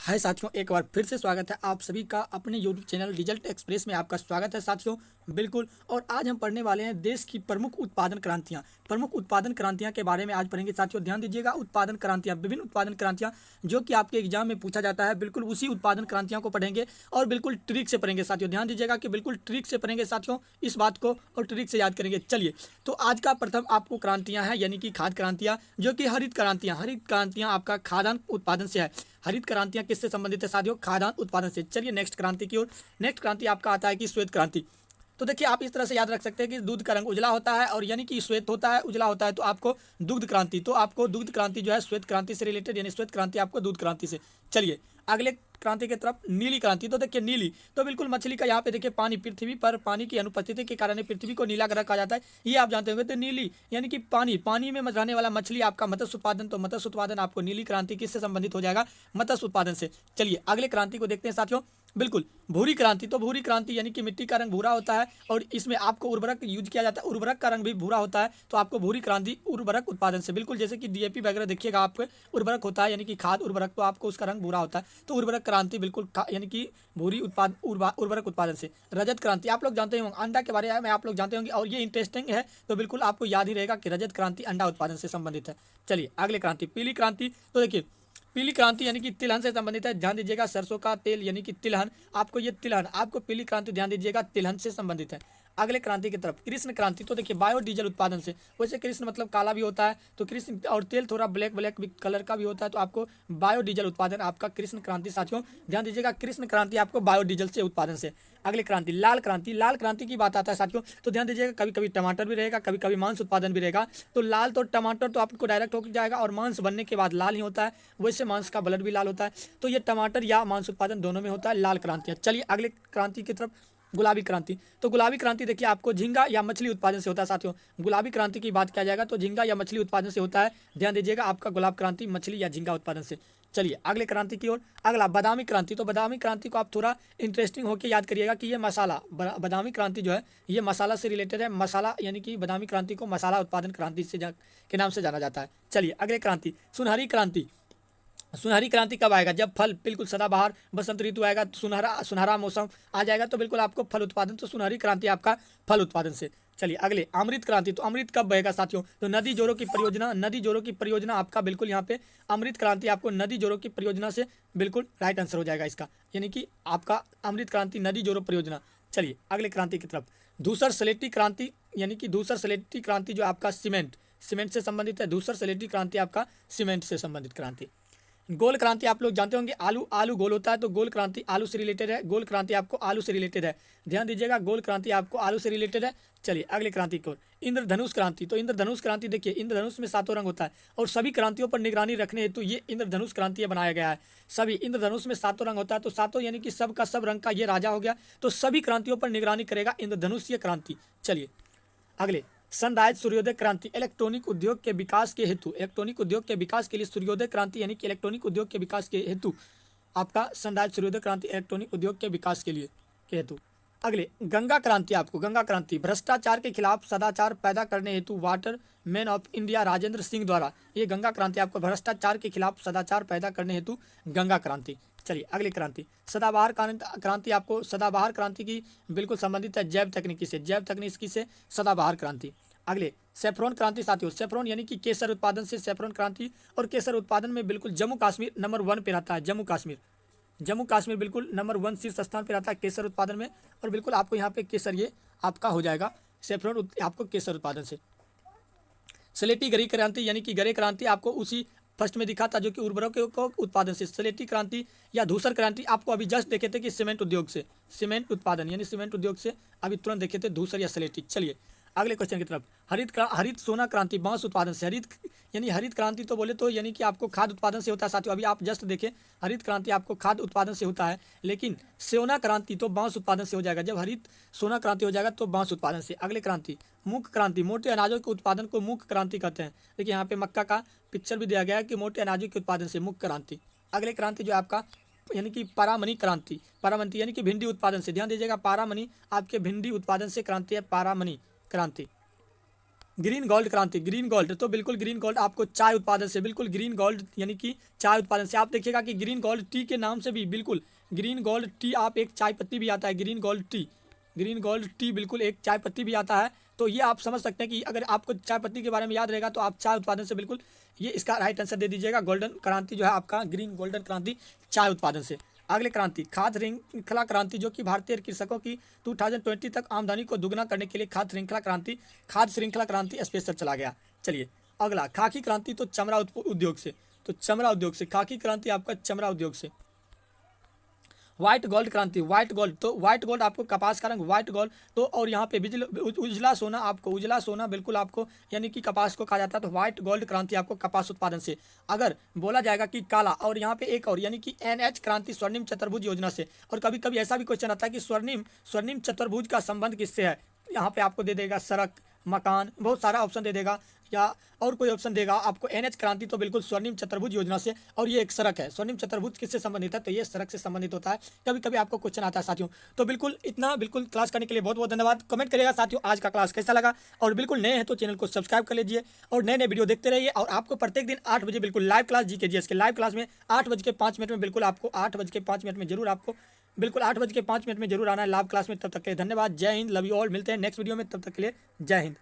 हाय साथियों, एक बार फिर से स्वागत है आप सभी का अपने यूट्यूब चैनल रिजल्ट एक्सप्रेस में। आपका स्वागत है साथियों, बिल्कुल। और आज हम पढ़ने वाले हैं देश की प्रमुख उत्पादन क्रांतियां। प्रमुख उत्पादन क्रांतियां के बारे में आज पढ़ेंगे साथियों। ध्यान दीजिएगा, उत्पादन क्रांतियां, विभिन्न उत्पादन क्रांतियां जो कि आपके एग्जाम में पूछा जाता है, बिल्कुल उसी उत्पादन क्रांतियों को पढ़ेंगे और बिल्कुल ट्रिक से पढ़ेंगे साथियों। ध्यान दीजिएगा कि बिल्कुल ट्रिक से पढ़ेंगे साथियों इस बात को, और ट्रिक से याद करेंगे। चलिए, तो आज का प्रथम आपको क्रांतियां हैं, यानी कि खाद्य क्रांतियां, जो कि हरित क्रांतियां। हरित क्रांतियां आपका खाद्यान्न उत्पादन से है। हरित क्रांतियां किससे संबंधित है साथियों? खाद्यान्न उत्पादन से। चलिए नेक्स्ट क्रांति की ओर। नेक्स्ट क्रांति आपका आता है कि श्वेत क्रांति। तो देखिए, आप इस तरह से याद रख सकते हैं कि दूध का रंग उजला होता है और यानी कि श्वेत होता है, उजला होता है, तो आपको दुग्ध क्रांति। तो आपको दुग्ध क्रांति जो है श्वेत क्रांति से रिलेटेड, यानी श्वेत क्रांति आपको दूध क्रांति से। चलिए अगले क्रांति की तरफ, नीली क्रांति। तो देखिए नीली, तो बिल्कुल मछली का यहाँ पे देखिए पानी, पृथ्वी पर पानी की अनुपस्थिति के कारण पृथ्वी को नीला ग्रह कहा जाता है, ये आप जानते होंगे। तो नीली यानी कि पानी, पानी में रहने वाला मछली आपका मत्स्य उत्पादन। तो मत्स्य उत्पादन आपको नीली क्रांति किससे संबंधित हो जाएगा? मत्स्य उत्पादन से। चलिए अगले क्रांति को देखते हैं साथियों, बिल्कुल भूरी क्रांति। तो भूरी क्रांति यानी कि मिट्टी का रंग भूरा होता है और इसमें आपको उर्वरक यूज किया जाता है, उर्वरक का रंग भी भूरा होता है। तो आपको भूरी क्रांति उर्वरक उत्पादन से, बिल्कुल जैसे कि डीएपी वगैरह देखिएगा आपको उर्वरक होता है, यानी कि खाद उर्वरक, तो आपको उसका रंग भूरा होता है। तो उर्वरक क्रांति बिल्कुल यानी कि भूरी उत्पाद उर्वरक उत्पादन से। रजत क्रांति आप लोग जानते होंगे, अंडा के बारे में आप लोग जानते होंगे और ये इंटरेस्टिंग है, तो बिल्कुल आपको याद ही रहेगा कि रजत क्रांति अंडा उत्पादन से संबंधित है। चलिए अगले क्रांति, पीली क्रांति। तो देखिए पीली क्रांति यानी कि तिलहन से संबंधित है। ध्यान दीजिएगा, सरसों का तेल यानी कि तिलहन, आपको ये तिलहन, आपको पीली क्रांति ध्यान दीजिएगा तिलहन से संबंधित है। अगले क्रांति की तरफ, कृष्ण क्रांति। तो देखिए बायोडीजल उत्पादन से। वैसे कृष्ण मतलब काला भी होता है, तो कृष्ण, और तेल थोड़ा ब्लैक ब्लैक कलर का भी होता है, तो आपको बायोडीजल उत्पादन आपका कृष्ण क्रांति साथियों। ध्यान दीजिएगा, कृष्ण क्रांति आपको बायोडीजल से उत्पादन से। अगली क्रांति लाल क्रांति। लाल क्रांति की बात आता है साथियों, तो ध्यान दीजिएगा कभी कभी टमाटर भी रहेगा, कभी कभी मांस उत्पादन भी रहेगा। तो लाल तो टमाटर तो आपको डायरेक्ट हो जाएगा और मांस बनने के बाद लाल ही होता है, वैसे मांस का ब्लड भी लाल होता है। तो ये टमाटर या मांस उत्पादन दोनों में होता है लाल क्रांति। चलिए अगले क्रांति की तरफ, गुलाबी क्रांति। तो गुलाबी क्रांति देखिए आपको झींगा या मछली उत्पादन से होता है साथियों। गुलाबी क्रांति की बात किया जाएगा तो झींगा या मछली उत्पादन से होता है। ध्यान दीजिएगा आपका गुलाब क्रांति मछली या झींगा उत्पादन से। चलिए अगले क्रांति की ओर। अगला बादामी क्रांति। तो बादामी क्रांति को आप थोड़ा इंटरेस्टिंग होकर याद करिएगा कि ये मसाला, बादामी क्रांति जो है ये मसाला से रिलेटेड है। मसाला यानी कि बादामी क्रांति को मसाला उत्पादन क्रांति से के नाम से जाना जाता है। चलिए अगले क्रांति, सुनहरी क्रांति। सुनहरी क्रांति कब आएगा? जब फल बिल्कुल सदाबहार बसंत ऋतु आएगा, तो सुनहरा सुनहरा मौसम आ जाएगा, तो बिल्कुल आपको फल उत्पादन। तो सुनहरी क्रांति आपका फल उत्पादन से। चलिए अगले, अमृत क्रांति। तो अमृत कब बहेगा साथियों? तो नदी जोड़ों की परियोजना, नदी जोड़ों की परियोजना आपका बिल्कुल यहाँ पे अमृत क्रांति आपको नदी जोड़ों की परियोजना से बिल्कुल राइट आंसर हो जाएगा इसका, यानी कि आपका अमृत क्रांति नदी जोड़ों परियोजना। चलिए अगले क्रांति की तरफ, धूसर सलेटी क्रांति, यानी कि धूसर सलेटी क्रांति जो आपका सीमेंट, सीमेंट से संबंधित है। धूसर सलेटी क्रांति आपका सीमेंट से संबंधित क्रांति। गोल क्रांति आप लोग जानते होंगे, आलू, आलू गोल होता है, तो गोल क्रांति आलू से रिलेटेड है। गोल क्रांति आपको आलू से रिलेटेड है, ध्यान दीजिएगा गोल क्रांति आपको आलू से रिलेटेड है। चलिए अगले क्रांति की ओर, इंद्रधनुष क्रांति। तो इंद्रधनुष क्रांति देखिए, इंद्रधनुष में सातों रंग होता है और सभी क्रांतियों पर निगरानी रखने हेतु ये इंद्रधनुष क्रांति बनाया गया है। सभी इंद्रधनुष में सातों रंग होता है, तो सातों यानी कि सब का सब रंग का ये राजा हो गया, तो सभी क्रांतियों पर निगरानी करेगा इंद्रधनुष ये क्रांति। चलिए अगले, सनराइज सूर्योदय क्रांति। इलेक्ट्रॉनिक उद्योग के विकास के हेतु, इलेक्ट्रॉनिक उद्योग के विकास के लिए सूर्योदय क्रांति, यानी कि इलेक्ट्रॉनिक उद्योग के विकास के हेतु आपका सनराइज सूर्योदय क्रांति इलेक्ट्रॉनिक उद्योग के विकास के लिए के हेतु। अगले, गंगा क्रांति। आपको गंगा क्रांति, भ्रष्टाचार के खिलाफ सदाचार पैदा करने हेतु water man of India Rajendra Singh द्वारा ये गंगा क्रांति आपको भ्रष्टाचार के खिलाफ सदाचार पैदा करने हेतु गंगा क्रांति। चलिए अगली क्रांति, सदाबहार क्रांति। आपको सदाबहार क्रांति की बिल्कुल संबंधित है जैव तकनीकी से, जैव तकनीकी से सदाबहार क्रांति। अगले, सेफ्रॉन क्रांति साथियों। सेफ्रॉन यानी कि केसर उत्पादन से सेफ्रॉन क्रांति, और केसर उत्पादन में बिल्कुल जम्मू कश्मीर नंबर 1 पे रहता है। जम्मू कश्मीर, जम्मू कश्मीर बिल्कुल नंबर 1 शीर्ष स्थान पे रहता है केसर उत्पादन में, और बिल्कुल आपको यहाँ पे केसर ये आपका हो जाएगा सेफ्रॉन आपको केसर उत्पादन से। स्लेटी गरी क्रांति, यानी कि गरे क्रांति आपको उसी फर्स्ट में दिखा था जो कि उर्वरकों को उत्पादन से। स्लेटी क्रांति या धूसर क्रांति आपको अभी जस्ट देखे थे कि सीमेंट उद्योग से, सीमेंट उत्पादन यानी सीमेंट उद्योग से अभी तुरंत देखे थे धूसर या स्लेटी। चलिए अगले क्वेश्चन की तरफ, हरित सोना क्रांति, बांस उत्पादन से। हरित यानी हरित क्रांति तो बोले तो यानी कि आपको खाद्य उत्पादन से होता है साथियों। अभी आप जस्ट देखें हरित क्रांति आपको खाद्य उत्पादन से होता है, लेकिन सोना क्रांति तो बांस उत्पादन से हो जाएगा। जब हरित सोना क्रांति हो जाएगा तो बांस उत्पादन से। अगले क्रांति, मुख्य क्रांति। मोटे अनाजों के उत्पादन को मुख्य क्रांति कहते हैं। देखिए यहाँ पे मक्का का पिक्चर भी दिया गया है कि मोटे अनाजों के उत्पादन से मुख्य क्रांति। अगले क्रांति जो आपका यानी कि पारामनी क्रांति, पारामनी यानी कि भिंडी उत्पादन से। ध्यान दीजिएगा पारामनी आपके भिंडी उत्पादन से क्रांति है, पारामनी क्रांति। ग्रीन गोल्ड क्रांति, ग्रीन गोल्ड, तो बिल्कुल ग्रीन गोल्ड आपको चाय उत्पादन से, बिल्कुल ग्रीन गोल्ड यानी कि चाय उत्पादन से। आप देखिएगा कि ग्रीन गोल्ड टी के नाम से भी बिल्कुल ग्रीन गोल्ड टी, आप एक चाय पत्ती भी आता है green gold tea, green gold tea बिल्कुल एक चाय पत्ती भी आता है। तो ये आप समझ सकते हैं कि अगर आपको चाय पत्ती के बारे में याद रहेगा तो आप चाय उत्पादन से बिल्कुल ये इसका राइट आंसर दे दीजिएगा। गोल्डन क्रांति जो है आपका ग्रीन गोल्डन क्रांति चाय उत्पादन से। अगले क्रांति खाद्य श्रृंखला क्रांति, जो कि भारतीय कृषकों की 2020 तक आमदनी को दुगना करने के लिए खाद्य श्रृंखला क्रांति स्पेशल चला गया। चलिए अगला खाकी क्रांति, तो चमड़ा उद्योग से, तो चमड़ा उद्योग से खाकी क्रांति आपका चमड़ा उद्योग से। व्हाइट गोल्ड क्रांति, व्हाइट गोल्ड, तो व्हाइट गोल्ड आपको कपास का रंग व्हाइट गोल्ड, तो और यहाँ पे उजला सोना, आपको उजला सोना बिल्कुल आपको यानी कि कपास को कहा जाता है। तो व्हाइट गोल्ड क्रांति आपको कपास उत्पादन से। अगर बोला जाएगा कि काला, और यहाँ पे एक और यानी कि NH क्रांति स्वर्णिम चतुर्भुज योजना से। और कभी कभी ऐसा भी क्वेश्चन आता है कि स्वर्णिम चतुर्भुज का संबंध किससे है, यहाँ पे आपको दे देगा सड़क, मकान, बहुत सारा ऑप्शन दे देगा, या और कोई ऑप्शन देगा आपको। NH क्रांति तो बिल्कुल स्वर्णिम चतुर्भुज योजना से, और ये एक सड़क है। स्वर्णिम चतुर्भुज किससे संबंधित है, तो ये सड़क से संबंधित होता है। कभी कभी आपको क्वेश्चन आता है साथियों। तो बिल्कुल इतना बिल्कुल क्लास करने के लिए बहुत बहुत धन्यवाद। कमेंट करिएगा साथियों आज का क्लास कैसा लगा, और बिल्कुल नए हैं तो चैनल को सब्सक्राइब कर लीजिए और नए नए वीडियो देखते रहिए। और आपको प्रत्येक दिन 8 बजे बिल्कुल लाइव क्लास GK GS के लाइव क्लास में 8:05 में बिल्कुल आपको 8:05 में जरूर आपको बिल्कुल 8:05 में जरूर आना है लाइव क्लास में। तब तक के लिए धन्यवाद, जय हिंद, लव यू ऑल। मिलते हैं नेक्स्ट वीडियो में, तब तक के लिए जय हिंद।